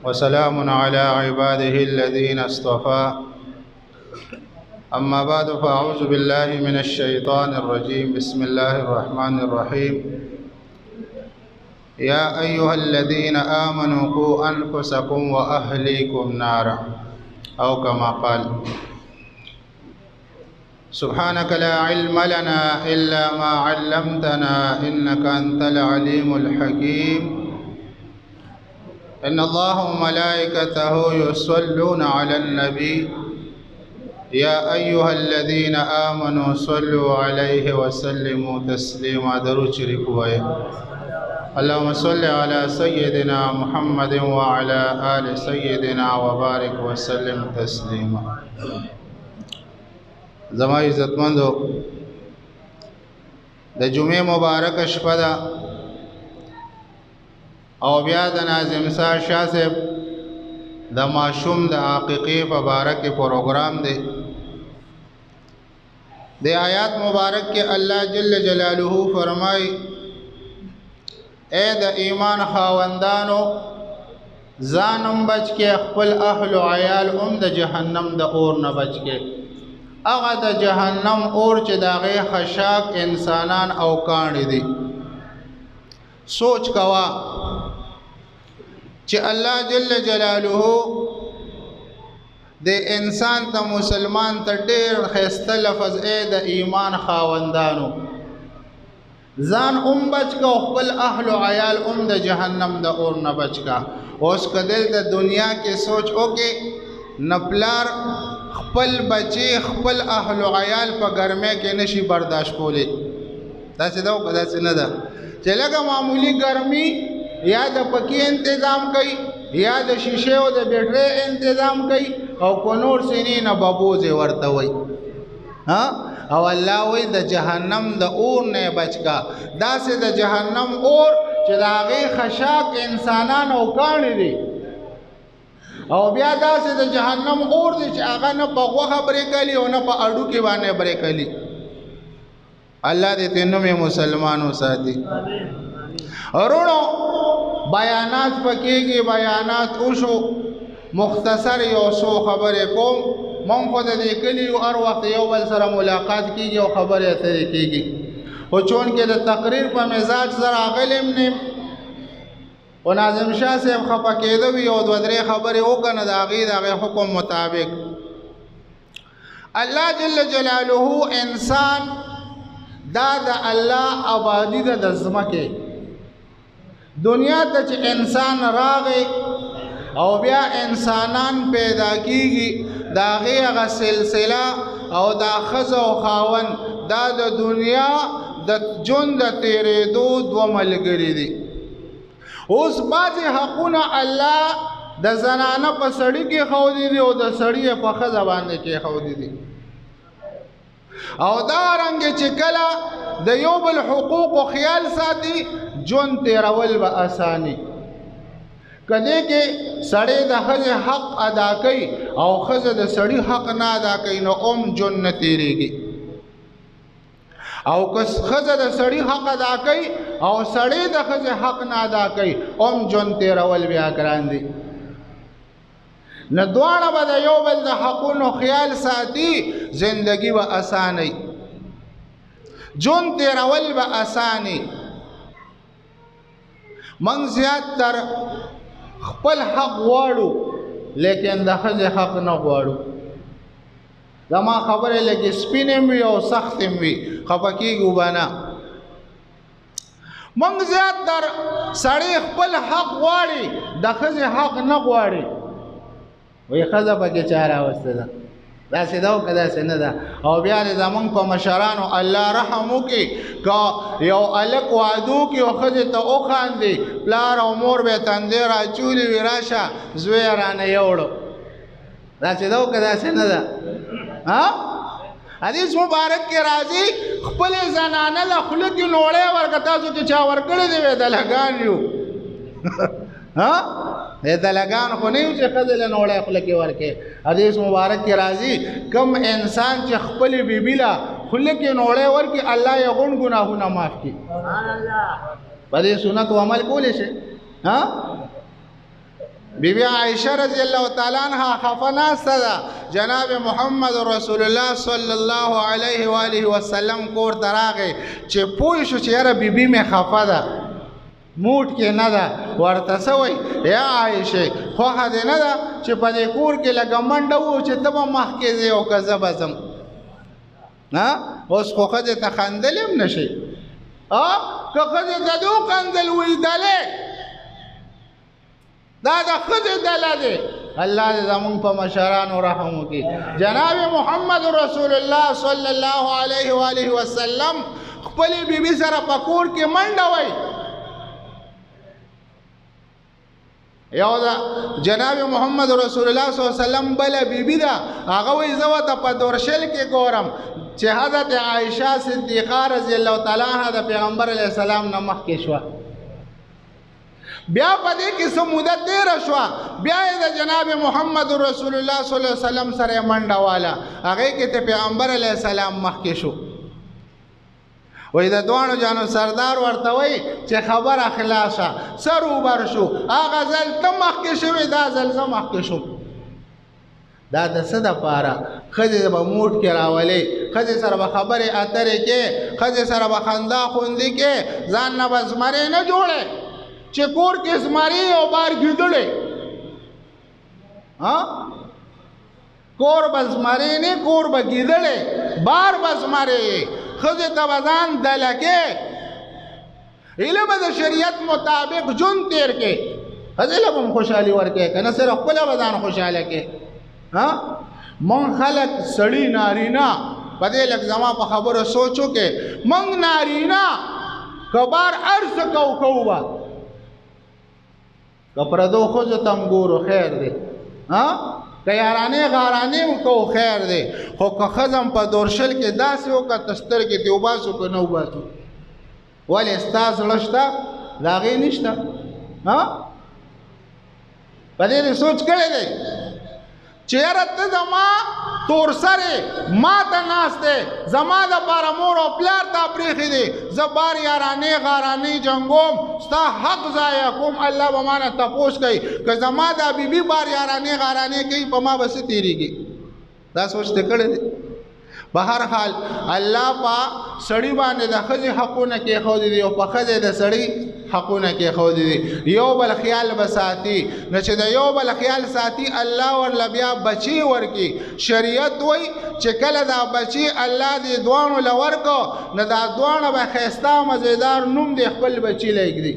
وسلام على عباده الذين اصطفى أما بعد فأعوذ بالله من الشيطان الرجيم بسم الله الرحمن الرحيم يا أيها الذين آمنوا قوا أنفسكم وأهليكم نارا أو كما قال سبحانك لا علم لنا إلا ما علمتنا إنك أنت العليم الحكيم إن الله وملائكته يصلون على النبي يا أيها الذين آمنوا صلوا عليه وسلموا تسليما. درود شریف وایي. اللهم صل على سيدنا محمد وعلى آل سيدنا وبارك وسلم تسليما. زما عزتمندو د جمعې مبارک شپه ده او بیا د ناظم صاحب شاه صاحب د ماشوم د عقیقې په باره کې پروګرام دی. د آیات مبارک کې الله جل جلاله فرمای اے د ایمان خاوندانو ځانم بچ کې خپل اهل او عیال هم د جهنم د اور نه بچ کې. هغه د جهنم اور چې د هغې خشاک انسانان او کاڼي دي. سوچ کوا چې الله جل جلاله د انسان ته مسلمان ته ډېر ښایسته لفظ اے د ایمان خاوندانو ځان بچ کا او خپل اهل او عیال د جهنم د اور نه بچ کا. اوس که دلته دنیا کې سوچ وکړې نه پلار خپل بچی خپل اهل او عیال په ګرمۍ کې نشي برداشت کولی. داسې ده او که داسې نه ده چې لږه معمولي ګرمي یا د پکې انتظام کوي یا د شیشې او د بیټرۍ انتظام کوي او کو نور سینې نه ببوزې ورته وایي او الله وایي د جهنم د اور نه بچ کا. داسې د جهنم اور چې د هغې خشاک انسانان او کاڼي دي او بیا داسې د جهنم اور دی چې هغه نه په غوښه برې کلي او نه په اډوکې باندې برې کلي. الله دې تینو مې مسلمانو ساتي. ورونو بیانات پکېږي بیانات وشو مختصر یو څو خبرې کوم. مونږ خو د دې کلیو هر وخت یو بل سره ملاقات کېږي او خبرې اترې کېږي خو چونکې د تقریر په مزاج زه راغلی م نه و ناظم شاه صاحب خفه کېده وي او دوه درې خبرې وکړه نو د هغې حکم مطابق الله جل جلاله انسان دا د الله آبادي ده د ځمکې دنیا ته چې انسان راغی او بیا انسانان پیدا کیږي د هغې هغه سلسله او دا ښځه او خاوند دا د دنیا د ژوند د تېرېدو دوه ملګري دي. اوس بعضې حقونه الله د زنانه په سړي کې ښودي دي او د سړي په ښځه باندې کې ښودي دي او دارنګې چې کله د یو بل حقوقو خیال ساتي ژوند تېرول به اساني. که دې کې سړی د ښځې حق ادا کوي او ښځه د سړي حق نه ادا کوي نو ژوند نه تېرېږي او که ښځه د سړي حق ادا کوي او سړی د ښځې حق نه ادا کوي ژوند تېرول بیا ګران دي. نه دواړه به د یو بل د حقونو خیال ساتي زندگی به اساني ژوند تېرول به اساني. موږ زیات تر خپل حق غواړو لیکن د ښځې حق نه غواړو. زما خبرې لږې سپینې هم وي او سختې هم وي خفه کېږو به نه. موږ زیات تر سړی خپل حق غواړي د ښځې حق نه غواړي. وایي ښځه پکې چا راوسته ده داسې ده او که داسې نه ده. او بیا دې زمونږ په مشرانو الله رحم وکړي که یو هلک واده وکړي او ښځې ته وخاندي پلار او مور به یې تندی راچولي وي راشه زوی یې رانه یوړو. داسې ده او که داسې نه ده. حدیث مبارک کې راځي خپلې زنانه له خوله کې نوړی ورکړه. تاسو کې چا ورکړی دی وی دلګان یو دلګان خو نه یو چې ښځې له نوړی خوله کې ورکړې. حدیث مبارک کې راځي کم انسان چې خپلې بیبي له خوله کې نوړی ورکړي الله یې غون ګناهونه معاف کړي. په دې سنت عمل کولی شي ها بیبی عائشہ رضی اللہ تعالیٰ عنہ خفناسته ده جناب محمد رسول الله صلی الله علیه و آله وسلم کور ته راغی چې پوه شو چې یاره بیبي مې خفه ده موټ کې نه ده ورته څه وایي یا عایشې خوښه دې نه ده چې په دې کور کې لږه منډه وو چې ته به مخکې ځې او که زه به ځم اوس خو ښځې ته خندل هم نه شي که ښځې ته دې وخندل ویدلې دا د ښځې ډله دی الله دې زمونږ په مشرانو رحم وکړي جناب محمد رسول الله صلی الله علیه و آله وسلم خپلې بیبي سره په کور کې منډه وایي یو دا جناب محمد رسول الله صلی الله علیه وسلم بل بیبي ده هغه وایي زه ورته په دورشل کې ګورم چې حضرت عایشه صدیقه رضی الله تعالی عنها د پیغمبر علیه السلام نه مخکې شوه بیا په دې کې څه موده تېره شوه بیا یې د جناب محمد رسول الله صلی الله علیه وسلم سره یې منډه واله هغې کې ته پیغمبر علیه السلام مخکې شو وای د دوانو جانو سردار ورته وای چې خبره خلاصه سر اوبر شو هغه ځل ته مخکې شوې دا ځل زه مخکې شوم دا د څه دپاره ښځې به موټ کې راولې ښځې سره به خبرې اترې کې ښځې سره به خندا خوندي کې ځان نه به زمرې نه جوړې چې کور کې زمرې او بار ګیدړې کور به زمرې نه کور به ګیدړې بار به زمرې ښځې ته به ځان دلکې هیله به د شریعت مطابق ژوند تېر کې ښځې له به هم خوشحالي ورکې که نه صرف خپله به ځان خوشحاله کې مونږ خلک سړي نارینه په دې لږ زما په خبرو سوچ وکړې مونږ نارینه که بار هر څه کوو به که پردو ښځو ته هم ګورو خیر دی که یارانې غارانې هم کوو خیر دی خو که ښځه هم په دورشل کې داسې وکړه ته سترګې دې وباسو که نه وباسو ولې ستا زړه شته د هغې نشته په دې دې سوچ کړی دی چې یاره ته زما تور سرې ما ته ناست دی زما دپاره مور او پلار ته پرېښي دي زه بار یارانې غارانې جنګوم ستا حق ضایع کوم الله به ما نه تپوس کوي که زما دا بیبي بار یارانې غارانې کوي په ما به څه تېرېږي دا سوچ دې کړی دی په هر حال الله په سړي باندې د ښځې حقونه کېښودي دي او په ښځې د سړي حقونه کېښودي دي یو بل خیال به ساتي نو چې د یو بل خیال ساتي الله ورله بیا بچي ورکي شریعت وایي چې کله دا بچي الله دې دواړو له ورکو نو دا دواړه به ښایسته او مزېدار نوم دې خپل بچي له ایږدي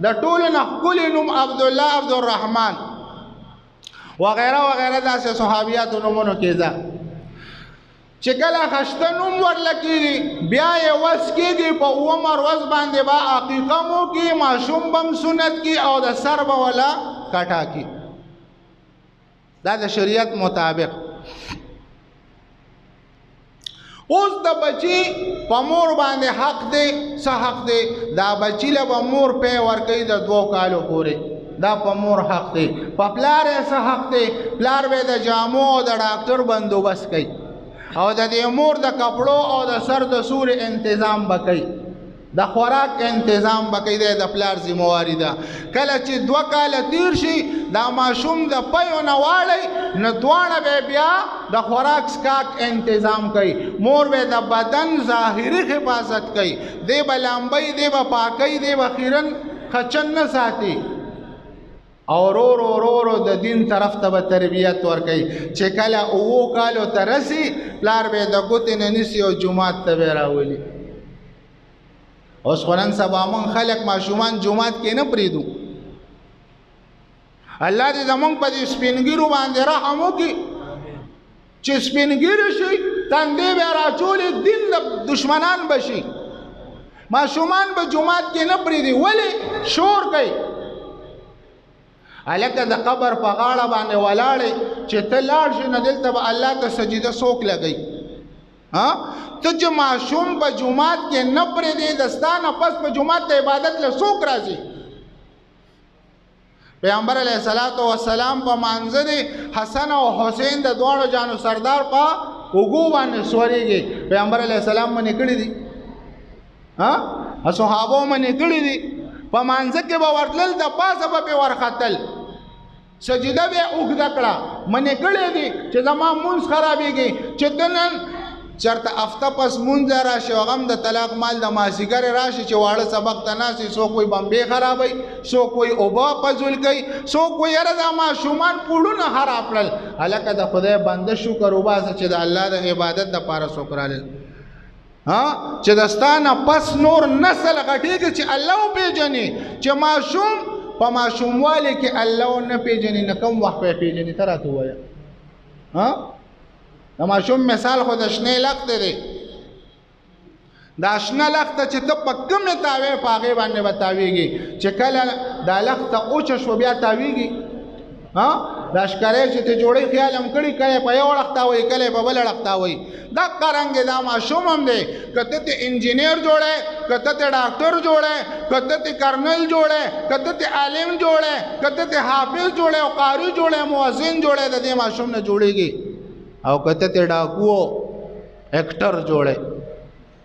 د ټولو نه ښکلی نوم عبدالله عبدالرحمن وغیره وغیره داسې صحابیاتو نومونو کې ده چې کله خشته نوم ورله کېږي بیا یې وس کېږي په اومه ورځ باندې به عقیقه مو کي ماشوم به هم سنت کي او د سر به وله کټا کي دا د شریعت مطابق اوس د بچي په مور باندې حق دی څه حق دی دا بچي له به مور پی ورکوي د 2 کالو پورې دا په مور حق دی په پلار یې څه حق دی پلار به د جامو او د ډاکټر بندوبست کوي او د دې مور د کپړو او د سر د سوري انتظام به کوي د خوراک انتظام به کوي د پلار ذمواري ده کله چې 2 کاله تیر شي دا ماشوم د پیو نه واړی نو دواړه به بیا د خوراک سکاک انتظام کوي مور به د بدن ظاهري حفاظت کوي دی به لامبئ دی به پاکۍ دی به خیرن خچن نه ساتي او رو د دین طرف ته به تربیت ورکوي چې کله 7 کالو ته رسي پلار به د ګوتې نه نیسي او جومات ته به راولي اوس خو نن سبا موږ خلک ماشومان جومات کې نه پرېږدو الله دې زموږ په دې سپینګیرو باندې رحم وکړي چې سپینګیري شي تندې به راچولي دین د دشمنان به شي ماشومان به جومات کې نه پرېږدي ولې شور کوي هلکه د قبر په غاړه باندې ولاړې چې ته لاړ شي نو دلته به الله ته سجده څوک لګوي ته چې ماشوم په جومات کې نه پرېږدې د ستا نه پس په جومات ته عبادت له څوک راځي پیغمبر علیه الصلاة والسلام په مانځه دی حسن او حسین د دواړو جانو سردار په اوږو باندې سورېږي پیغمبر علیه السلام منې کړي دي صحابو منې کړي دي په مانځه کې به ورتلل د پاسه به پې ورختل سجده به یې اوږده کړه منې کړی دي چې زما مونځ خرابېږي چې ته نن چېرته هفته پس مونځ راشي هغه هم د طلاق مال د مازدیګرې راشي چې واړه سبق ته ناست وي څوک وایي بمبې خرابوي څوک وایي اوبه فضول کوي څوک وایي یاره دا ماشومان پوړونه خراب کړل هلکه د خدای بنده شکر وباسه چې د الله د عبادت دپاره څوک رالل چې د ستا نه پس نور نسل غټېږي چې الله وپېژني چې ماشوم په ماشوموالي کې الله ونه پېژني نه کوم وخت به یې پېژني ته راته ووایه د ماشوم مثال خو د شنې لښتې دی دا شنه لښته چې ته په کومې تاوې په هغې باندې به تاویږي چې کله دا لښته اوچه شو بیا تاویږي دا ښکاری چې ته جوړی خیال هم کړي کله په یو اړخ تاووي کله په بل اړخ تاووي دقه رنګې دا ماشوم هم دی که ته ته انجینیر جوړی که ته ته ډاکټر جوړی که ته ته کرنل جوړی که ته ته عالم جوړی که ته ته حافظ جوړی او قاري جوړی مؤذن جوړی د دې ماشوم نه جوړېږي او که ته ته ډاکو اکټر جوړی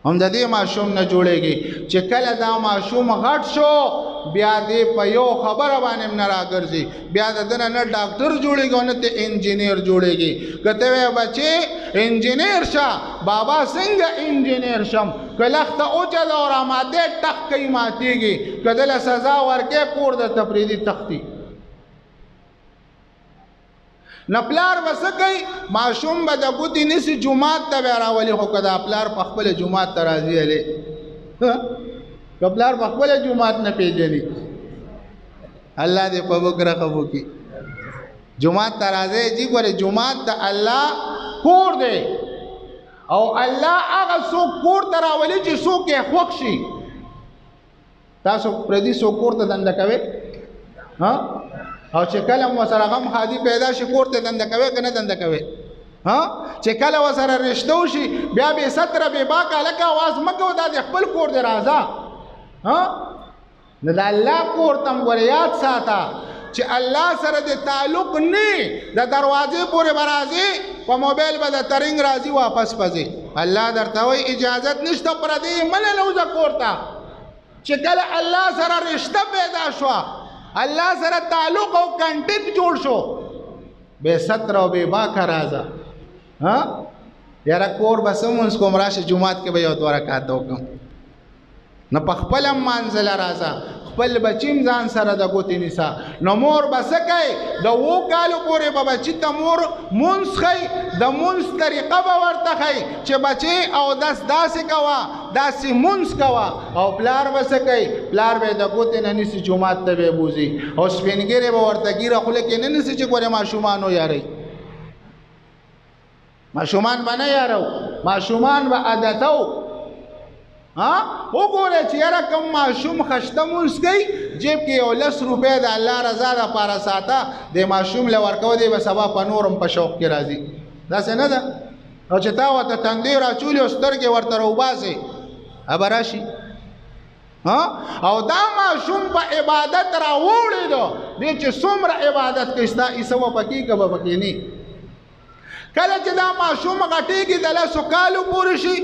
هم د دې ماشوم نه جوړېږي چې کله دا ماشوم غټ شو بیا دې په یو خبره باندې هم نه راګرځي بیا د ده نه ډاکټر جوړېږي او نه ته انجینیر جوړېږي که ته وایې بچې انجینیر شه بابا څنګه انجینیر شم که لښته اوچه ده او راماتې ټق کوي ماتېږي که دله سزا ورکې کور د تفریدي تختی نه پلار به څه کوي ماشوم به د ګوتې نیسي جومات ته به یې راولي خو که دا پلار په خپله جومات ته راځي هلې که پلار په خپله جومات نه پېژني الله دې په موږ رحم وکړي جومات ته راځئ جي ګورې جومات د الله کور دی او الله هغه څوک کور ته راولي چې څوک یې خوښ شي تاسو پردي څوک کور ته دنده کوئ او چې کله مو سره غم خادي پیدا شي کور ته دنده کوي که نه دنده کوي چې کله ورسره رشته وشي بیا بې ستره بې باکه هلکه اواز مه کوه دا د خپل کور دی راځه نو د الله کور ته هم ګوره یاد ساته چې الله سره د تعلق نه د دروازې پورې به راځي په موبایل به د ترنګ راځي واپس پځي الله درته وایي اجازت نشته پردې مه ننوځه کور ته چې کله الله سره رشته پیدا شوه الله سره تعلق او کنټیکټ جوړ شو بے ستر او بے باکه راځه یاره کور به څه مونځ کوم راشه جومات کې به یو دوه رکعاته وکړم نه په خپله منزله راځه خپل بچي هم ځان سره د ګوتې نیسه نو مور به څه کوي د 7 کالو پورې به بچي ته مور مونځ ښي د مونځ طریقه به ورته ښي چې بچي اودس داسې کوه داسې مونځ کوه او پلار به څه کوي پلار به یې د ګوتې نه نیسي جومات ته به یې بوځي او سپینګیرې به ورته ګیره خوله کې نه نیسي چې ګورې ماشومان ویاروي ماشومان به نه یارو ماشومان به عادتو وګوره چې یاره کوم ماشوم خشته مونځ کوي جیب کې یو 10 روپۍ د الله رضا دپاره ساته د ماشوم له ورکوه دی به سبا په نور هم په شوق کې راځي داسې نه ده او چې تا ورته تندی راچولي او سترګې ورته راوباسې به راشي او دا ماشوم په عبادت راوړی دو دی چې څومره عبادت کوي ستا ایسه به پکې که به پکې نه کله چې دا ماشوم غټېږي د 10 کالو پورې شي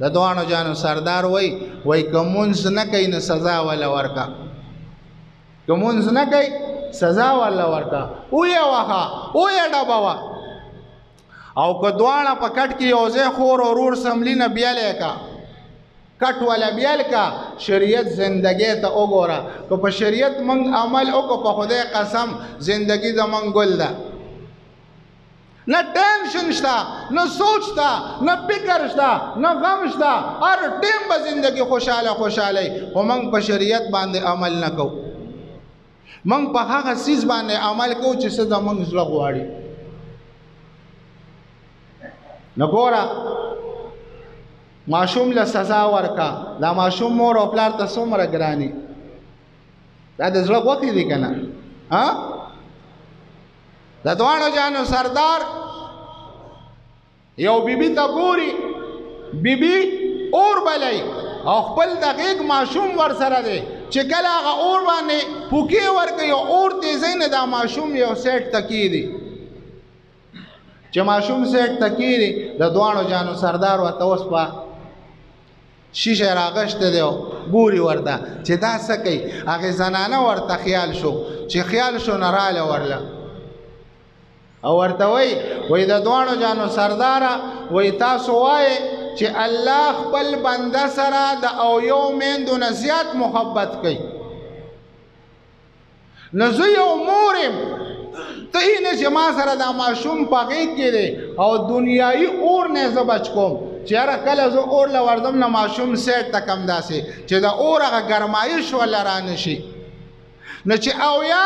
د دوانو جانو سردار وای که مونځ نه کوي نو سزا وله ورکه که مونځ نه کوي سزا وله ورکه ویې وهه ویې ډبوه او که دواړه په کټ کې یو ځای خور او ورور سملي نه بیلی که کټ وله بیل که شریعت زندګۍ ته وګوره که په شریعت موږ عمل وکړو په خدای قسم زندګي زموږ ګل ده نه ټینشن شته نه سوچ شته نه فکر شته نه غم شته هر ټیم به زندګي خوشحاله خوشحاله خو موږ په شریعت باندې عمل نه کوو موږ په هغه څیز باندې عمل کوو چې څه زموږ زړه غواړي نو ګوره ماشوم له سزا ورکه دا ماشوم مور او پلار ته څومره ګراني دا د زړه غوښې دي که نه د دوانو جانو سردار یو بیبي ته ګوري بیبي اور بلی او خپل د غیږ ماشوم ورسره دی چې کله هغه اور باندې پوکې ورکوي او اور تیزوي نه دا ماشوم یو سیټ تکیې دی چې ماشوم سیټ تکیې دی د دوانو جانو سردار ورته اوس په شیشه راغشته دی ګوري ورته چې دا څه کوي. هغې زنانه ورته خیال شو چې خیال شو نه راله ورله او ورته وایي د دواړو جانو سرداره وایي تاسو وایئ چې الله خپل بنده سره د اویو میندو نه زیات محبت کوي. نو زه یو مور یم ته یې نه چې ما سره دا ماشوم په غېږ کې دی او دنیایي اور نه زه بچ کوم چې یاره کله زه اور له ورځم نه ماشوم سیټ ته کم داسې چې د اور هغه ګرمایش وله را نه شي. نو چې اویا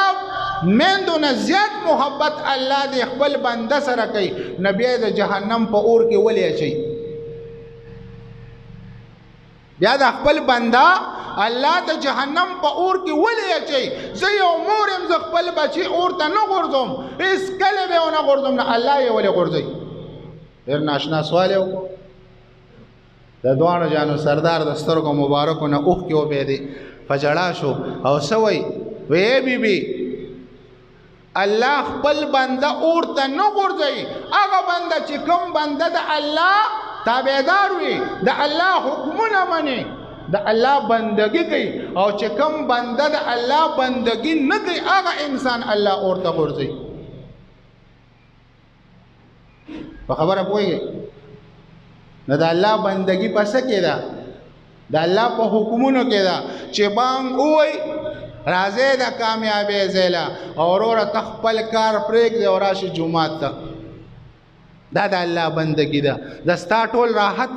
میندو نه زیات محبت الله د خپل بنده سره کوي نو بیا د جهنم په اور کې ولې اچوي؟ بیا د خپل بنده الله د جهنم په اور کې ولې اچوي؟ زه یو مور یم زه خپل بچي اور ته نه غورځوم هېڅکله به یې ونه غورځوم نه الله یې ولې غورځوي؟ ډېر ناشنا سوال یې وکړو. د دواړو جانو سردار د سترګو مبارکو نه اوښکې وبهېدې په ژړا شو او څه وایي وی بیبي الله خپل بنده اور ته نه غورځوي. هغه بنده چې کوم بنده د الله تابعدار وي د الله حکمونه مني د الله بندگی کوي او چې کوم بنده د الله بندگی نه کوي هغه انسان الله اور ته غورځوي. په خبره پوهېږئ؟ نو د الله بندگی په څه کې ده؟ د الله په حکمونو کې ده چې بانګ ووایي راځئ د کامیابۍ ځای له او وروره ته خپل کار پرېږدې او راشي جومات ته. دا د الله بندگی ده. د ستا ټول راحت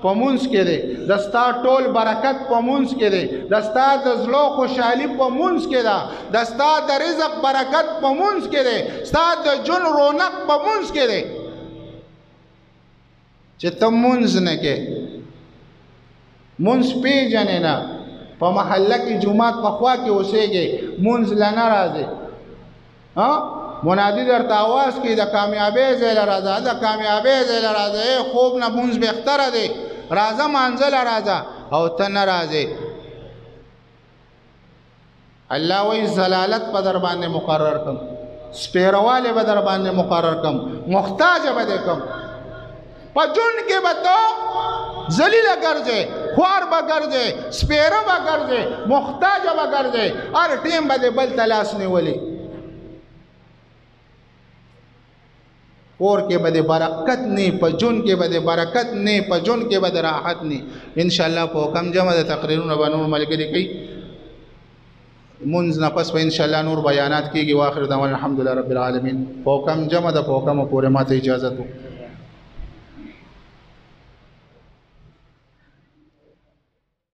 په مونځ کې دی، د ستا ټول برکت په مونځ کې دی، د ستا د زړه خوشحالي په مونځ کې ده، د ستا د رزق برکت په مونځ کې دی، ستا د ژوند رونق په مونځ کې دی. چې ته مونځ نه کې مونځ پیژنې نه په محله کې جومات په خوا کې اوسېږې مونځ له نه راځې منادي درته آواز کوي د کامیابۍ ځای له راځه د کامیابۍ ځای له راځه خوب نه مونځ بهتره دی راځه مانځه له راځه او ته نه راځې. الله وایي ضلالت په در باندې مقرر کړم سپیروالی به در باندې مقرر کړم محتاجه به دې کړم په ژوند کې به ته ذلیله ګرځې خوار به ګرځې سپیره به ګرځې محتاجه به ګرځې هر ټیم به دې بل ته لاس نیولي کور کې به دې برکت نه په ژوند کې به دې برکت نه په ژوند کې به دې راحت نه انشاءالله په حکم جمع د تقریرونه به نور ملګري کوي منځ نه پس به انشاءالله نور بیانات کېږي واخر دعوانا الحمدلله رب العالمین په حکم جمع د په حکم پورې ماته اجازت